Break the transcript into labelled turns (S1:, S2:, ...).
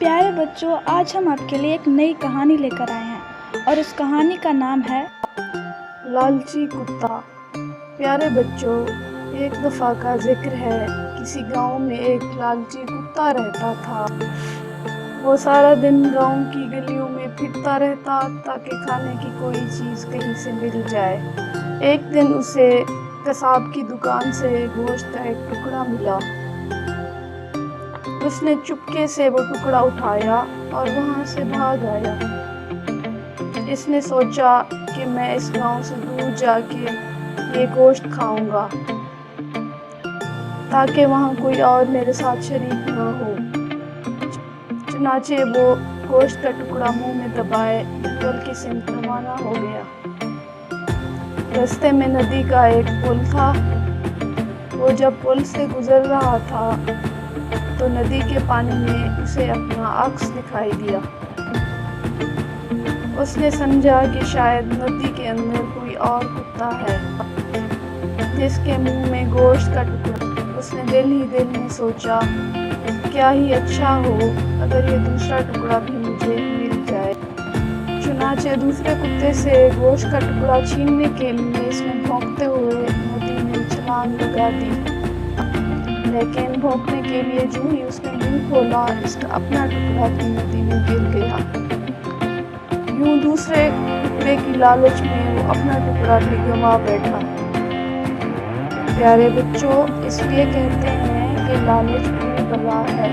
S1: پیارے بچوں، آج ہم آپ کے لیے ایک نئی کہانی لے کر آئے ہیں اور اس کہانی کا نام ہے
S2: لالچی کتا۔ پیارے بچوں، ایک دفعہ کا ذکر ہے، کسی گاؤں میں ایک لالچی کتا رہتا تھا۔ وہ سارا دن گاؤں کی گلیوں میں پھرتا رہتا تاکہ کھانے کی کوئی چیز کہیں سے مل جائے۔ ایک دن اسے قصاب کی دکان سے گوشت کا ایک ٹکڑا ملا۔ اس نے چپکے سے وہ ٹکڑا اٹھایا اور وہاں سے بھاگ آیا۔ اس نے سوچا کہ میں اس گاؤں سے دور جا کے یہ گوشت کھاؤں گا تاکہ وہاں کوئی اور میرے ساتھ شریک نہ ہو۔ چنانچہ وہ گوشت کا ٹکڑا منہ میں دبائے جنگل کی سمت روانہ ہو گیا۔ راستے میں ندی کا ایک پل تھا۔ وہ جب پل سے گزر رہا تھا تو ندی کے پانی میں اسے اپنا عکس دکھائی دیا۔ اس نے سمجھا کہ شاید ندی کے اندر کوئی اور کتا ہے جس کے منہ میں گوشت کا ٹکڑا۔ اس نے دل ہی دل میں سوچا، کیا ہی اچھا ہو اگر یہ دوسرا ٹکڑا بھی مجھے مل جائے۔ چنانچہ دوسرے کتے سے گوشت کا ٹکڑا چھیننے کے لیے اس نے بھونکتے ہوئے ندی میں چھلانگ لگا دی، لیکن بھونکنے کے لیے جو ہی اس نے منہ کھولا، اس کا اپنا ٹکڑا بھی ندی میں گر گیا۔ یوں دوسرے ٹکڑے کی لالچ میں وہ اپنا ٹکڑا بھی گنوا بیٹھا۔ پیارے بچوں، اس لیے کہتے ہیں کہ لالچ بری بلا ہے۔